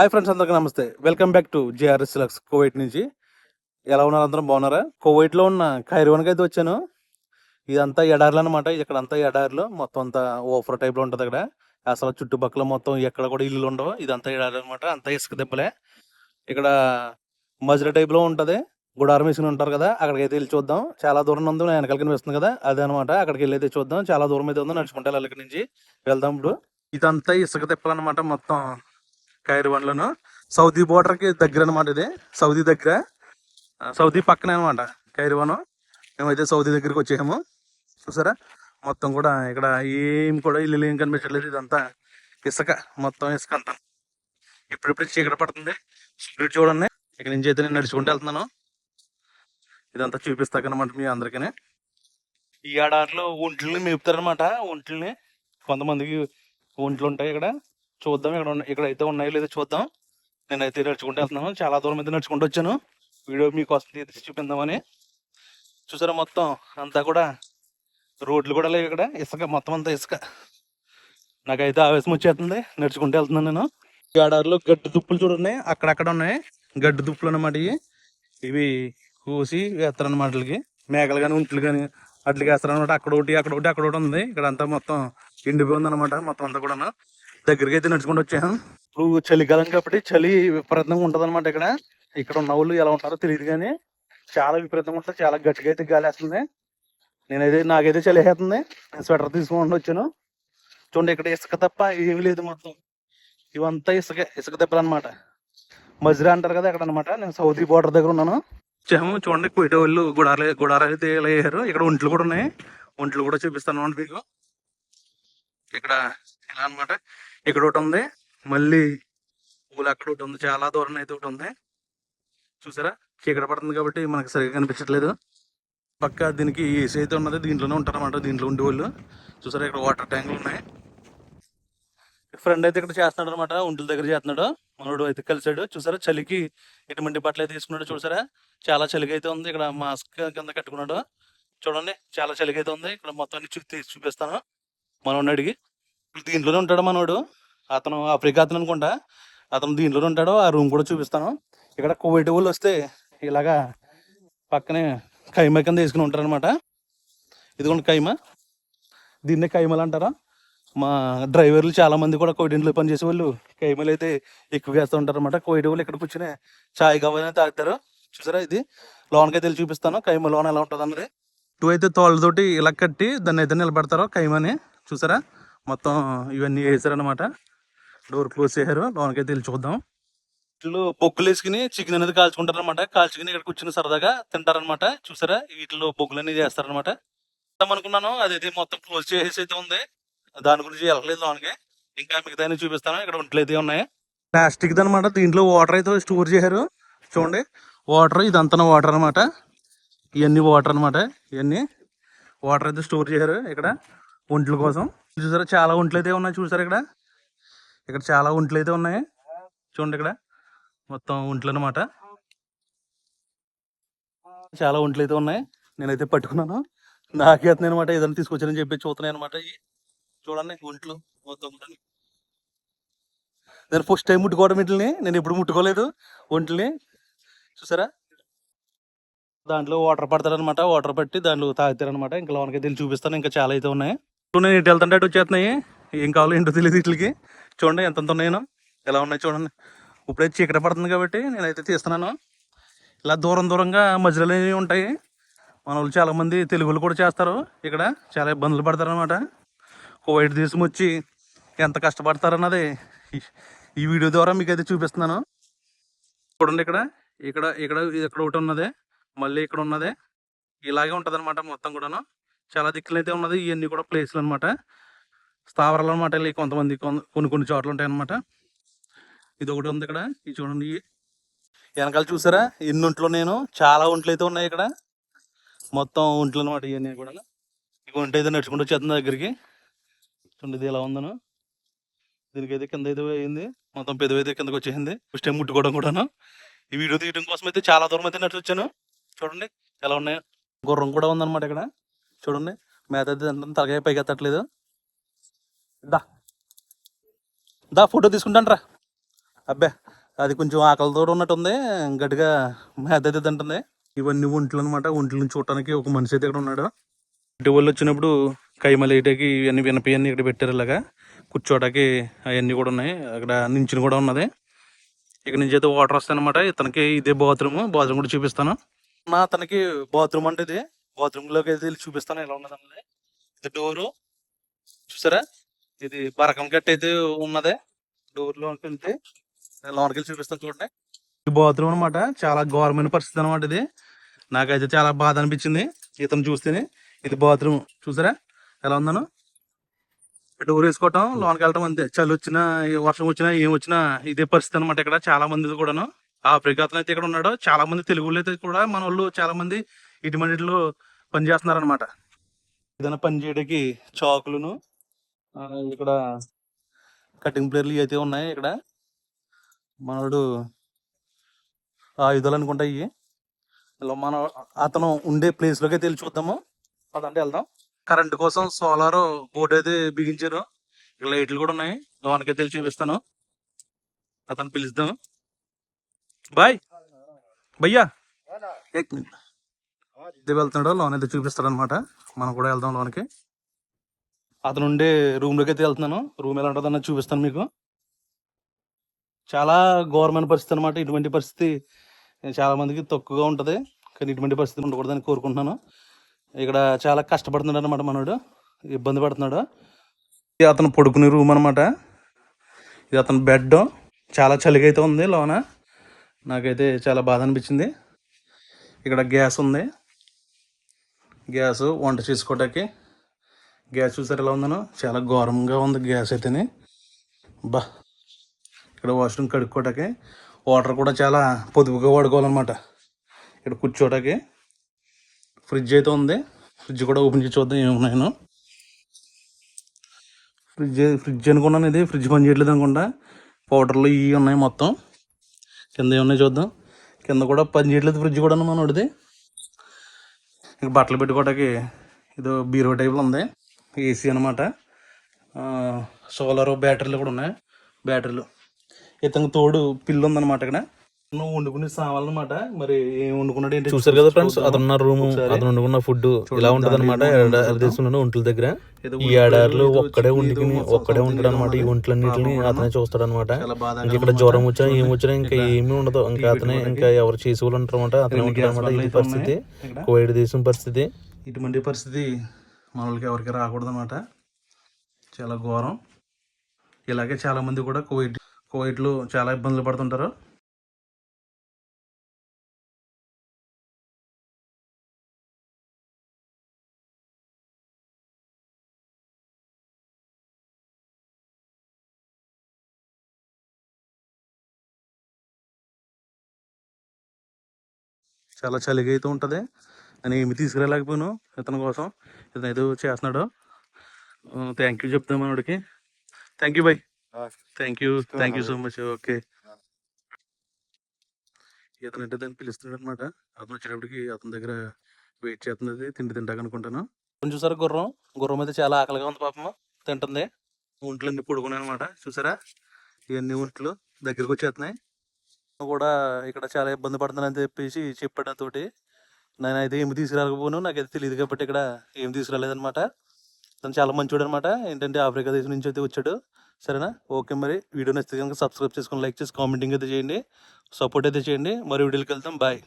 Hi friends, అందరికీ నమస్తే. Welcome back to JRS Lux Kuwait నుంచి. ఎలా ఉన్నారు? అందరం బాగున్నారా? కువైట్లో ఉన్న ఖైర్వాన్కి అయితే వచ్చాను. ఇదంతా ఎడార్లు అనమాట. ఇక్కడంతా ఎడార్లు మొత్తం అంతా ఓఫర్ టైప్లో ఉంటుంది. అక్కడ అసలు చుట్టుపక్కల మొత్తం ఎక్కడ కూడా ఇల్లులు ఉండవు. ఇదంతా ఎడారి అనమాట. అంతా ఇసుక దెబ్బలే. ఇక్కడ మజిలీ టైప్లో ఉంటుంది. గుడారం వేసుకుని ఉంటారు కదా, అక్కడికి అయితే వెళ్ళి చూద్దాం. చాలా దూరం ఉంది, వెనకాల కనిపిస్తుంది కదా, అదే అనమాట. అక్కడికి వెళ్ళి అయితే చూద్దాం. చాలా దూరం అయితే ఉందో, నడుచుకుంటే వెళ్ళాలి. ఇక్కడ నుంచి వెళ్దాం. ఇప్పుడు ఇదంతా ఇసుక దెబ్బలన్నమాట. మొత్తం ఖైర్వాన్లోను సౌదీ బోర్డర్కి దగ్గర అనమాట. ఇది సౌదీ దగ్గర, సౌదీ పక్కనే అనమాట ఖైర్వాను. మేమైతే సౌదీ దగ్గరికి వచ్చేసాము. చూసారా, మొత్తం కూడా ఇక్కడ ఏం కూడా ఇల్లు ఏం కనిపించట్లేదు. ఇదంతా ఇసుక, మొత్తం ఇసుక అంతా. ఇప్పుడిప్పుడు చీకటి పడుతుంది. స్పీడ్ చూడండి. ఇక్కడ నుంచి అయితే నేను నడుచుకుంటూ వెళ్తున్నాను. ఇదంతా చూపిస్తాకనమాట మీ అందరికీ. ఈ ఏడాదిలో ఒంట్లని మేపుతారనమాట. ఒంట్లని కొంతమందికి ఒంట్లు ఉంటాయి. ఇక్కడ చూద్దాం, ఇక్కడైతే ఉన్నాయో లేదో చూద్దాం. నేనైతే నడుచుకుంటూ వెళ్తున్నాను. చాలా దూరం అయితే నడుచుకుంటూ వచ్చాను. వీడియో మీకోసం తీసి చూపిందామని. చూసారా, మొత్తం అంతా కూడా రోడ్లు కూడా లేవు. ఇక్కడ ఇసుక, మొత్తం అంతా ఇసుక. నాకైతే ఆవేశం వచ్చేస్తుంది. నడుచుకుంటూ వెళ్తున్నాను నేను. ఈ ఏడాదిలో గడ్డి దుప్పులు చూడండి, అక్కడక్కడ ఉన్నాయి గడ్డి దుప్పులు అన్నమాట. ఇవి కోసి వేస్తారన్నమాట. వీళ్ళకి మేకలు కానీ ఒంట్లు కానీ అట్లకి వేస్తారనమాట. అక్కడ ఒకటి ఉంది. ఇక్కడ అంతా మొత్తం ఎండిపోయింది అనమాట. మొత్తం అంతా కూడా దగ్గరికి అయితే నడుచుకుంటూ వచ్చాను. ఇప్పుడు చలికాలం కాబట్టి చలి విపరీతంగా ఉంటుంది అనమాట. ఇక్కడ ఉన్న వాళ్ళు ఎలా ఉంటారో తెలియదు, కానీ చాలా విపరీతంగా ఉంటుంది. చాలా గట్టిగా అయితే గాలి వేస్తుంది. నాకైతే చలి వేస్తుంది. నేను స్వెటర్ తీసుకొని వచ్చాను. చూడండి, ఇక్కడ ఇసుక తప్ప ఏమి లేదు. మొత్తం ఇవంతా ఇసుక దెబ్బలు అనమాట. మజ్రా అంటారు కదా అక్కడ అనమాట. నేను సౌదీ బోర్డర్ దగ్గర ఉన్నాను. చూడండి, కుయిట వాళ్ళు గుడారాలు అయితే ఇలా వేయారు. ఇక్కడ ఒంట్లు కూడా ఉన్నాయి. ఒంట్లు కూడా చూపిస్తాను అనమాట మీకు. ఇక్కడ ఇలా అనమాట. ఇక్కడ ఒకటి ఉంది, మళ్ళీ పూలు అక్కడ ఒకటి ఉంది. చాలా దూరం అయితే ఒకటి ఉంది. చూసారా, చీకటి పడుతుంది కాబట్టి మనకి సరిగ్గా కనిపించట్లేదు. పక్క దీనికి ఏసీ అయితే ఉన్నది. దీంట్లోనే ఉంటారన్నమాట, దీంట్లో ఉండేవాళ్ళు. చూసారా, ఇక్కడ వాటర్ ట్యాంకులు ఉన్నాయి. ఫ్రెండ్ అయితే ఇక్కడ చేస్తున్నాడు అనమాట. ఒంట్ల దగ్గర చేస్తున్నాడు. మనోడు అయితే కలిసాడు. చూసారా, చలికి ఎటువంటి బట్టలు అయితే తీసుకున్నాడు. చూసారా, చాలా చలిగా అయితే ఉంది. ఇక్కడ మాస్క్ కింద కట్టుకున్నాడు. చూడండి, చాలా చలిగా అయితే ఉంది. ఇక్కడ మొత్తాన్ని చూపిస్తాను. మనోడిని అడిగి. దీంట్లోనే ఉంటాడు మనోడు. అతను ఆఫ్రికా అతను అనుకుంటా. అతను దీంట్లోనే ఉంటాడు. ఆ రూమ్ కూడా చూపిస్తాను. ఇక్కడ కువైట్ వాళ్ళు వస్తే ఇలాగా పక్కనే కైమా కింద వేసుకుని ఉంటారు అనమాట. ఇదిగోండి కైమా. దీన్నే కైమలు అంటారా. మా డ్రైవర్లు చాలా మంది కూడా కువైట్లో పనిచేసే వాళ్ళు కైమలు అయితే ఎక్కువగా వేస్తూ ఉంటారు అనమాట. కువైట్ వాళ్ళు ఇక్కడ కూర్చొని చాయ్ కావాలని తాగుతారు. చూసారా, ఇది లోన్కైతే వెళ్ళి చూపిస్తాను. కైమా లోన్ ఎలా ఉంటుంది అన్నది. టూ అయితే తోళ్ళతోటి ఇలా కట్టి దాన్ని అయితే నిలబెడతారు కైమాని. చూసారా, మొత్తం ఇవన్నీ వేసారనమాట. డోర్ క్లోజ్ చేశారు. లోనకైతే వెళ్ళి చూద్దాం. వీటిలో బొగ్గులు వేసుకుని చికెన్ అనేది కాల్చుకుంటారు అనమాట. కాల్చుకుని ఇక్కడ కూర్చుని సరదాగా తింటారనమాట. చూసారా, వీటిలో బొగ్గులు అనేది చేస్తారనమాట. అనుకున్నాను, అదైతే మొత్తం క్లోజ్ చేసేసి అయితే ఉంది. దాని గురించి వెళ్ళలేదు లోనికి. ఇంకా మిగతా చూపిస్తాను. ఇక్కడ ఒంట్లు అయితే ఉన్నాయి. ప్లాస్టిక్ అనమాట. దీంట్లో వాటర్ అయితే స్టోర్ చేశారు. చూడండి, వాటర్ ఇదంతా వాటర్ అనమాట. ఇవన్నీ వాటర్ అనమాట. ఇవన్నీ వాటర్ అయితే స్టోర్ చేశారు ఇక్కడ ఒంట్ల కోసం. చూసారా, చాలా ఒంట్లు అయితే ఉన్నాయి. చూసారా, ఇక్కడ చాలా ఒంట్లు అయితే ఉన్నాయి. చూడండి, ఇక్కడ మొత్తం ఒంట్లు అనమాట. చాలా ఒంట్లు అయితే ఉన్నాయి. నేనైతే పట్టుకున్నాను. నాకే అనమాట. ఏదైనా తీసుకొచ్చానని చెప్పి చూస్తున్నాయి అనమాట. చూడండి, ఒంట్లు మొత్తం. నేను ఫస్ట్ టైం ముట్టుకోవడం వీటిని. నేను ఎప్పుడు ముట్టుకోలేదు ఒంట్లని. చూసారా, దాంట్లో వాటర్ పడతారనమాట. వాటర్ పట్టి దాంట్లో తాగుతారనమాట. ఇంకా లోనకైతే వెళ్ళి చూపిస్తాను. ఇంకా చాలా అయితే ఉన్నాయి. నేను ఇటు వెళ్తుంటే అటు వచ్చేస్తున్నాయి. ఏం కావాలో ఏంటో తెలియదు వీటికి. చూడండి ఎంతంత ఉన్నాయో, ఎలా ఉన్నాయి చూడండి. ఇప్పుడైతే చీకటి పడుతుంది కాబట్టి నేనైతే తీస్తున్నాను. ఇలా దూరంగా మధ్యలో ఉంటాయి. మన వాళ్ళు చాలామంది తెలుగులు కూడా చేస్తారు. ఇక్కడ చాలా ఇబ్బందులు పడతారనమాట. కువైట్ దేశం వచ్చి ఎంత కష్టపడతారన్నది ఈ వీడియో ద్వారా మీకు అయితే చూపిస్తున్నాను. చూడండి, ఇక్కడ ఒకటి ఉన్నది, మళ్ళీ ఇక్కడ ఉన్నది. ఇలాగే ఉంటుంది అనమాట మొత్తం కూడాను. చాలా దిక్కులు అయితే ఉన్నది. ఇవన్నీ కూడా ప్లేస్లు అనమాట, స్థావరాలు అనమాట. కొంతమంది కొన్ని చోట్ల ఉంటాయి అనమాట. ఇది ఒకటి ఉంది ఇక్కడ. ఇది చూడండి, వెనకాల చూసారా ఎన్ని ఒంట్లో. చాలా ఒంట్లు అయితే ఉన్నాయి ఇక్కడ. మొత్తం ఒంట్లు అనమాట ఇవన్నీ కూడా. ఇక ఒంటి అయితే నడుచుకుంటూ వచ్చేస్తుంది దగ్గరికి. చూడండి, ఇది ఎలా ఉందను. దీనికైతే కింద అయితే అయింది. మొత్తం పెదవి అయితే కిందకి వచ్చేసింది. ఫస్ట్ టైం ముట్టుకోవడం కూడాను. ఈ వీడియో తీయడం కోసం అయితే చాలా దూరం అయితే నడిచి వచ్చాను. చూడండి ఎలా ఉన్నాయో. గుర్రం కూడా ఉందన్నమాట ఇక్కడ. చూడండి, మేత అయితే తలకాయ పైకి ఎత్తట్లేదు. దా ఫోటో తీసుకుంటాను రా. అబ్బే, అది కొంచెం ఆకలితో ఉన్నట్టుంది, గట్టిగా మేత అయితే తింటుంది. ఇవన్నీ ఒంట్లు అనమాట. ఒంట్లను చూడటానికి ఒక మనిషి అయితే ఇక్కడ ఉన్నాడు. ఇటు వాళ్ళు వచ్చినప్పుడు కైమలు వేయటానికి ఇవన్నీ వినపి ఇక్కడ పెట్టారు. ఇలాగా కూర్చోటానికి అవన్నీ కూడా ఉన్నాయి. అక్కడ నించుని కూడా ఉన్నది. ఇక్కడ నుంచి అయితే వాటర్ వస్తాయి అనమాట. ఇతనికి ఇదే బాత్రూమ్ కూడా చూపిస్తాను. అతనికి బాత్రూమ్ అంటే ఇది బాత్రూమ్ లోకి అయితే వెళ్ళి చూపిస్తాను ఎలా ఉన్నది అన్నది. ఇది డోరు చూసారా, ఇది బరకం గట్టి అయితే ఉన్నది. డోర్ లోకి వెళ్తే లోనికి వెళ్ళి చూపిస్తాను చూడండి. ఈ బాత్రూమ్ అనమాట. చాలా ఘోరమైన పరిస్థితి అనమాట ఇది. నాకైతే చాలా బాధ అనిపించింది ఇతను చూస్తేనే. ఇది బాత్రూమ్ చూసారా ఎలా ఉందను. డోర్ వేసుకోవటం లోనికి వెళ్ళటం అంతే. చలి వచ్చినా వర్షం వచ్చినా ఏం వచ్చినా ఇదే పరిస్థితి అనమాట. ఇక్కడ చాలా మంది కూడాను ఆఫ్రికా అతను అయితే ఇక్కడ ఉన్నాడు. చాలా మంది తెలుగు అయితే కూడా మన వాళ్ళు చాలా మంది ఇటుమంటిలో పని చేస్తున్నారు అనమాట. ఏదైనా పని చేయడానికి చాకులను ఇక్కడ కటింగ్ ప్లేర్లు అయితే ఉన్నాయి. ఇక్కడ మనోడు ఆయుధాలు అనుకుంటా ఇవి. ఇలా మనం అతను ఉండే ప్లేస్ లోకి అయితే వెళ్ళి చూద్దాము. అదంటే వెళ్దాం. కరెంట్ కోసం సోలార్ బోర్డు అయితే బిగించారు. ఇక్కడ లైట్లు కూడా ఉన్నాయి. లోనకైతే వెళ్ళి చూపిస్తాను. అతను పిలుస్తాం. బాయ్ భయ్యా ఇది వెళ్తున్నాడు. లోన్ అయితే చూపిస్తాడు అనమాట. మనం కూడా వెళ్దాం లోనికి. అతను ఉండే రూమ్ లోకి అయితే వెళ్తున్నాను. రూమ్ ఎలా ఉంటుందో అన్నది చూపిస్తాను మీకు. చాలా ఘోరమైన పరిస్థితి అనమాట. ఇటువంటి పరిస్థితి చాలా మందికి తక్కువగా ఉంటది, కానీ ఇటువంటి పరిస్థితి ఉండకూడదని కోరుకుంటున్నాను. ఇక్కడ చాలా కష్టపడుతున్నాడు అనమాట మనోడు, ఇబ్బంది పడుతున్నాడు. ఇది అతను పడుకునే రూమ్ అనమాట. ఇది అతని బెడ్. చాలా చలిగా అయితే ఉంది లోన. నాకైతే చాలా బాధ అనిపించింది. ఇక్కడ గ్యాస్ ఉంది. గ్యాస్ వంట చేసుకోవటానికి గ్యాస్ చూసారు ఎలా ఉందనో. చాలా ఘోరంగా ఉంది గ్యాస్ అయితేనే. బా ఇక్కడ వాష్రూమ్ కడుక్కోవటానికి వాటర్ కూడా చాలా పొదుపుగా వాడుకోవాలన్నమాట. ఇక్కడ కూర్చోటానికి ఫ్రిడ్జ్ అయితే ఉంది. ఫ్రిడ్జ్ కూడా ఓపెన్ చేసి చూద్దాం ఏమున్నాయో. ఫ్రిడ్జ్ అనుకున్నాను. ఇది ఫ్రిడ్జ్ పని చేయట్లేదు అనుకుంటా. పౌడర్లు ఇవి ఉన్నాయి మొత్తం. కింద ఏమున్నాయి చూద్దాం. కింద కూడా పని చేయట్లేదు ఫ్రిడ్జ్ కూడా మనోడిది. ఇక బట్టలు పెట్టుకోవటానికి ఇది బీరో టైప్లో ఉంది. ఏసీ అనమాట. సోలార్ బ్యాటరీలు కూడా ఉన్నాయి. బ్యాటరీలు ఇతనికి తోడు పిల్లు ఉందన్నమాట. ఇక్కడ నువ్వు వండుకునే సావాలన్నమాట. మరి ఏం వండుకున్నాడు ఏంటి చూసారు కదా ఫ్రెండ్స్. అతను రూమ్, అతను వండుకున్న ఫుడ్ ఇలా ఉంటది అనమాట. తీసుకున్నాను ఒంట్ల దగ్గర. ఈ ఏడారులు ఒక్కడే ఉంటాడు అనమాట. ఈ ఒంట్లన్నింటిని అతనే చూస్తాడు అనమాట. ఇంకా ఇక్కడ జ్వరం వచ్చినా ఏం వచ్చినా ఇంకా ఏమీ ఉండదు. ఇంకా అతనే ఇంకా ఎవరు చేసి వాళ్ళు ఉంటారు అనమాట. అతనే ఉంటాడు అనమాట. ఇది పరిస్థితి, కువైట్ దేశం పరిస్థితి. ఇటువంటి పరిస్థితి మన వాళ్ళకి ఎవరికి రాకూడదు అనమాట. చాలా ఘోరం. ఇలాగే చాలా మంది కూడా కువైట్లో చాలా ఇబ్బందులు పడుతుంటారు. చాలా చలిగా అయితే ఉంటుంది. నేను ఏమి తీసుకురాలేకపోయాను ఇతని కోసం. ఇతను ఏదో చేస్తున్నాడు. థ్యాంక్ యూ చెప్తాం మనోడికి. Thank you boy. Thank you so much. Okay. ఇతను అంటే దాన్ని పిలుస్తున్నాడు అనమాట. అతను వచ్చేటప్పటికి అతని దగ్గర వెయిట్ చేస్తున్నది తిండి తింటాక అనుకుంటాను. కొంచెం చూసారా గుర్రం అయితే చాలా ఆకలిగా ఉంది పాపం. తింటుంది. ఒంట్లు అన్ని పొడుకున్నాయి అనమాట. చూసారా ఇవన్నీ ఒంట్లు దగ్గరకు వచ్చేస్తున్నాయి. కూడా ఇక్కడ చాలా ఇబ్బంది పడుతున్నానని చెప్పేసి చెప్పాడు తోటి. నేనైతే ఏమి తీసుకురాకపోను, నాకైతే తెలియదు కాబట్టి ఇక్కడ ఏమి తీసుకురాలేదనమాట. తను చాలా మంచివాడు అనమాట. ఏంటంటే ఆఫ్రికా దేశం నుంచి అయితే వచ్చాడు. సరేనా, ఓకే. మరి వీడియో నచ్చితే కనుక సబ్స్క్రైబ్ చేసుకొని లైక్ చేసి కామెంటింగ్ అయితే చేయండి, సపోర్ట్ అయితే చేయండి. మరి వీడియోకి వెళ్తాం. బాయ్.